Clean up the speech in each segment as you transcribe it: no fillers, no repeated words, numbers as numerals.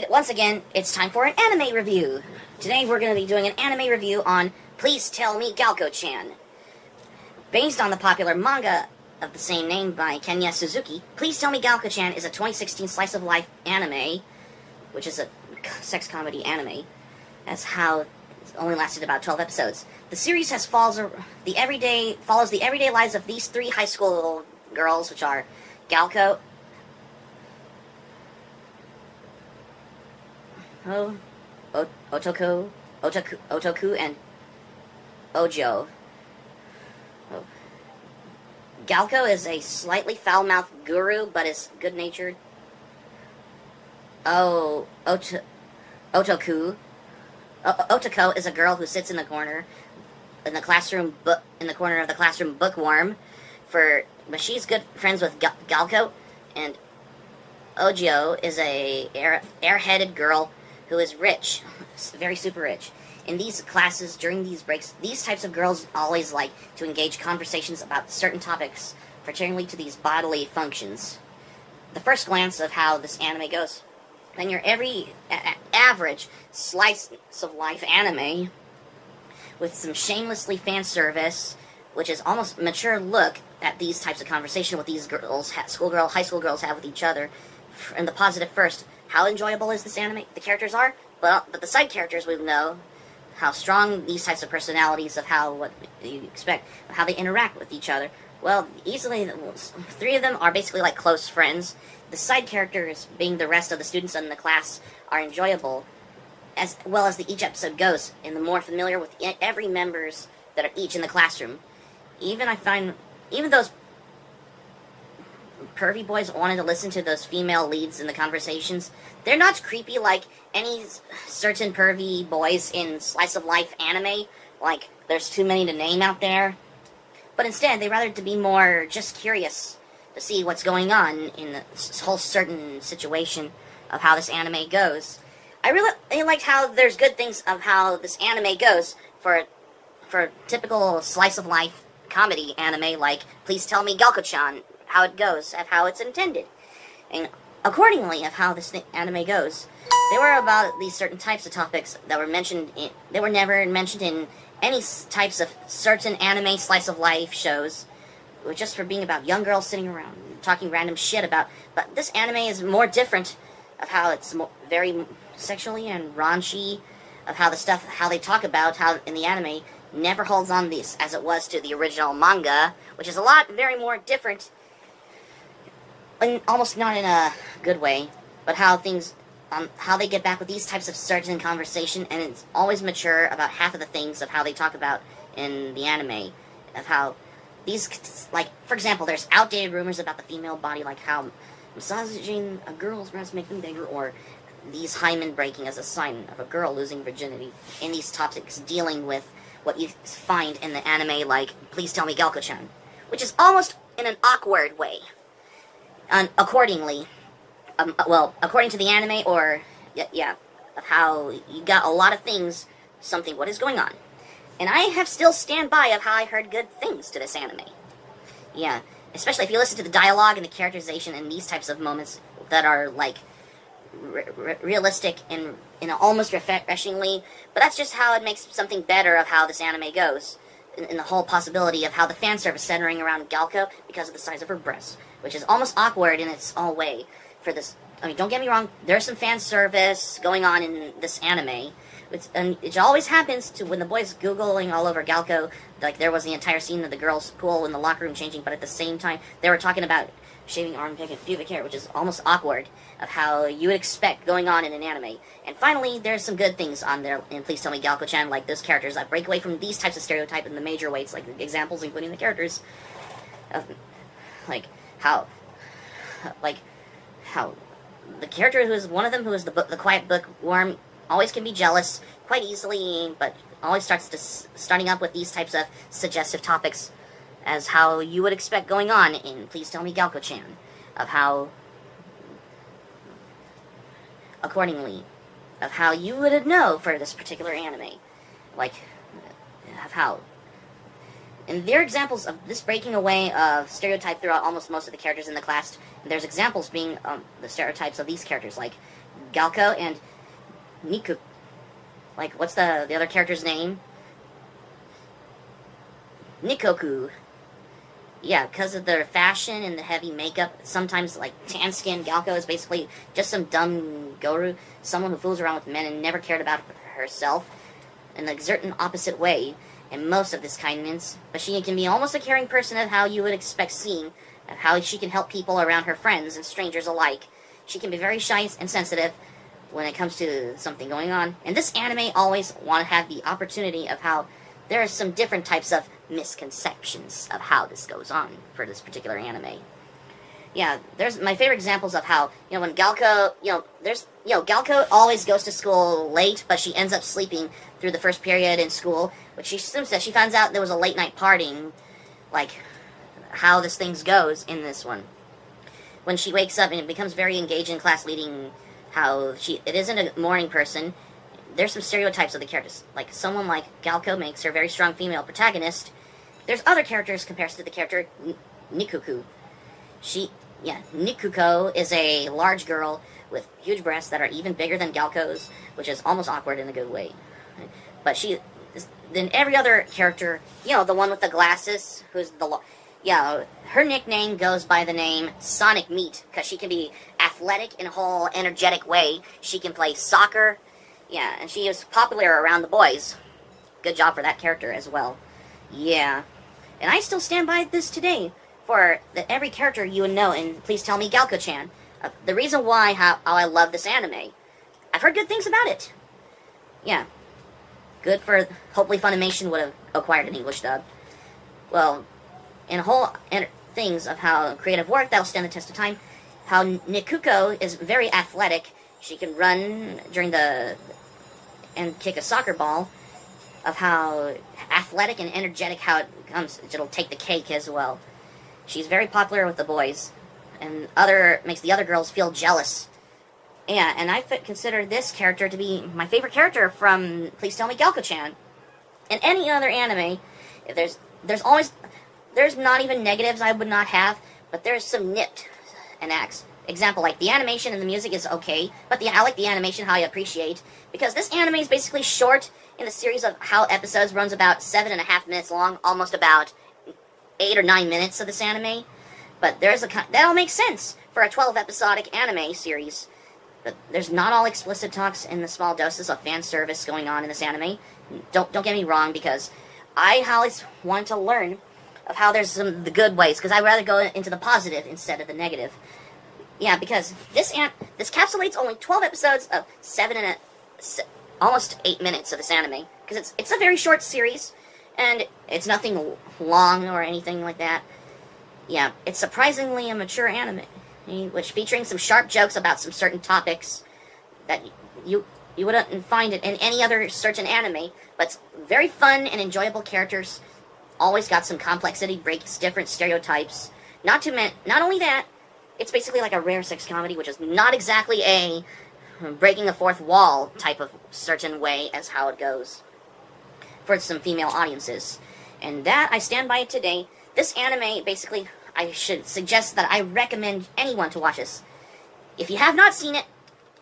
Once again, it's time for an anime review. Today we're going to be doing an anime review on Please Tell Me Galko-chan. Based on the popular manga of the same name by Kenya Suzuki, Please Tell Me Galko-chan is a 2016 slice-of-life anime, which is a sex comedy anime, as how it only lasted about 12 episodes. The series follows the everyday lives of these three high school girls, which are Galko, Otoku, and Ojo. Galko is a slightly foul-mouthed guru, but is good-natured. Otoko is a girl who sits in the corner of the classroom bookworm, but she's good friends with Galko. And Ojo is a airheaded girl who is rich, very super rich. In these classes, during these breaks, these types of girls always like to engage conversations about certain topics pertaining to these bodily functions. The first glance of how this anime goes. Then your average slice of life anime with some shamelessly fan service, which is almost mature look at these types of conversation with these girls, high school girls have with each other. And the positive first, how enjoyable is this anime? The characters are, but the side characters we know how strong these types of personalities of what you expect, how they interact with each other. Well, easily, three of them are basically like close friends. The side characters, being the rest of the students in the class, are enjoyable, as well as each episode goes, and the more familiar with every members that are each in the classroom. Even those pervy boys wanted to listen to those female leads in the conversations. They're not creepy like any certain pervy boys in slice of life anime, like there's too many to name out there. But instead, they rather to be more just curious to see what's going on in this whole certain situation of how this anime goes. I really liked how there's good things of how this anime goes for typical slice of life comedy anime like Please Tell Me Galko-chan, how it goes, of how it's intended. And accordingly of how this anime goes, they were about these certain types of topics that were they were never mentioned in any types of certain anime slice of life shows, just for being about young girls sitting around talking random shit about. But this anime is more different of how it's very sexually and raunchy, of how they talk about how in the anime never holds on this as it was to the original manga, which is very more different, and almost not in a good way, but how they get back with these types of certain conversation, and it's always mature about half of the things of how they talk about in the anime, of how these, like, for example, there's outdated rumors about the female body, like how massaging a girl's breasts make them bigger, or these hymen breaking as a sign of a girl losing virginity, in these topics dealing with what you find in the anime like Please Tell Me Galko-chan, which is almost in an awkward way. And according to the anime, of how you got a lot of things, what is going on. And I have still stand by of how I heard good things to this anime. Yeah, especially if you listen to the dialogue and the characterization and these types of moments that are, like, realistic and almost refreshingly, but that's just how it makes something better of how this anime goes. In the whole possibility of how the fan service centering around Galko because of the size of her breasts, which is almost awkward in its own way for this. I mean, don't get me wrong, there's some fan service going on in this anime, and it always happens to when the boys Googling all over Galko, like there was the entire scene of the girls' pool in the locker room changing, but at the same time, they were talking about shaving armpit and pubic hair, which is almost awkward of how you would expect going on in an anime. And finally, there's some good things on there in Please Tell Me Galko-chan, like those characters that break away from these types of stereotype in the major ways, like examples including the characters of, how the character who is one of them, who is the quiet bookworm, always can be jealous quite easily, but always starting up with these types of suggestive topics as how you would expect going on in Please Tell Me Galko-chan, of how, accordingly, of how you would know for this particular anime, like, of how, and there are examples of this breaking away of stereotype throughout almost most of the characters in the class. And there's examples being the stereotypes of these characters, like Galko and Niku. Like, what's the other character's name? Nikoku. Yeah, because of their fashion and the heavy makeup, sometimes, like, tan skin, Galko is basically just some dumb Goru, someone who fools around with men and never cared about herself, and exert an opposite way in most of this kindness, but she can be almost a caring person of how you would expect seeing, of how she can help people around her friends and strangers alike. She can be very shy and sensitive when it comes to something going on, and this anime always want to have the opportunity of how there are some different types of misconceptions of how this goes on for this particular anime. Yeah, there's my favorite examples of how, when Galko, Galko always goes to school late, but she ends up sleeping through the first period in school, which she assumes that she finds out there was a late night partying, like how this thing goes in this one. When she wakes up and becomes very engaged in class leading, how it isn't a morning person. There's some stereotypes of the characters. Like, someone like Galko makes her a very strong female protagonist. There's other characters compared to the character Nikuku. Nikuko is a large girl with huge breasts that are even bigger than Galko's, which is almost awkward in a good way. But then every other character, the one with the glasses, her nickname goes by the name Sonic Meat, because she can be athletic in a whole energetic way. She can play soccer. Yeah, and she is popular around the boys. Good job for that character as well. Yeah. And I still stand by this today for every character you would know in Please Tell Me Galko-chan. The reason why, how I love this anime. I've heard good things about it. Yeah. Good for, hopefully Funimation would have acquired an English dub. Well, and things of how creative work, that'll stand the test of time. How Nikuko is very athletic. She can run and kick a soccer ball, of how athletic and energetic how it comes. It'll take the cake as well. She's very popular with the boys, and makes the other girls feel jealous. Yeah, and I consider this character to be my favorite character from Please Tell Me Galko-chan. In any other anime, there's not even negatives I would not have, but there's some nipped and acts. Example, like the animation and the music is okay, but I like the animation, how I appreciate, because this anime is basically short in the series of how episodes runs about 7.5 minutes long, almost about 8 or 9 minutes of this anime. But that'll make sense for a 12 episodic anime series. But there's not all explicit talks in the small doses of fan service going on in this anime. Don't get me wrong, because I always want to learn of how there's the good ways, because I'd rather go into the positive instead of the negative. Yeah, because this capsulates only 12 episodes of almost 8 minutes of this anime. Because it's a very short series, and it's nothing long or anything like that. Yeah, it's surprisingly a mature anime, which featuring some sharp jokes about some certain topics that you wouldn't find it in any other certain anime, but it's very fun and enjoyable characters. Always got some complexity, breaks different stereotypes. Not only that, it's basically like a rare sex comedy, which is not exactly a breaking the fourth wall type of certain way as how it goes for some female audiences. And that, I stand by it today. This anime, basically, I should suggest that I recommend anyone to watch this. If you have not seen it,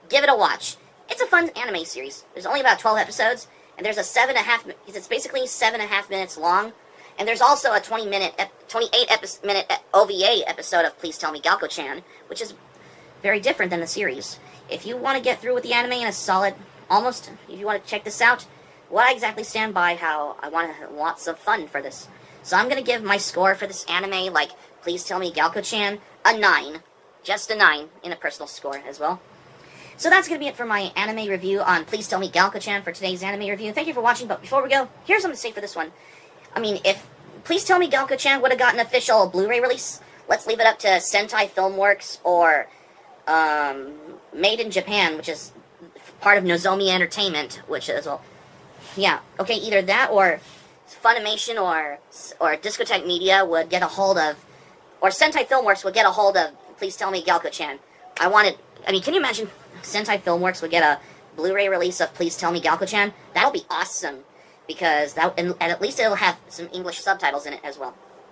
give it a watch. It's a fun anime series. There's only about 12 episodes, and there's it's basically 7.5 minutes long. And there's also a 28-minute OVA episode of Please Tell Me Galko-chan, which is very different than the series. If you want to get through with the anime in a solid, if you want to check this out, what I exactly stand by, how I want to have lots of fun for this. So I'm going to give my score for this anime, like Please Tell Me Galko-chan, a 9. Just a 9 in a personal score as well. So that's going to be it for my anime review on Please Tell Me Galko-chan for today's anime review. Thank you for watching, but before we go, here's something to say for this one. I mean, if Please Tell Me Galko-chan would have gotten an official Blu-ray release, let's leave it up to Sentai Filmworks or Made in Japan, which is part of Nozomi Entertainment, which is, well, yeah, okay, either that or Funimation or Discotheque Media would get a hold of, or Sentai Filmworks would get a hold of Please Tell Me Galko-chan. Can you imagine Sentai Filmworks would get a Blu-ray release of Please Tell Me Galko-chan? That'll be awesome. Because and at least it'll have some English subtitles in it as well.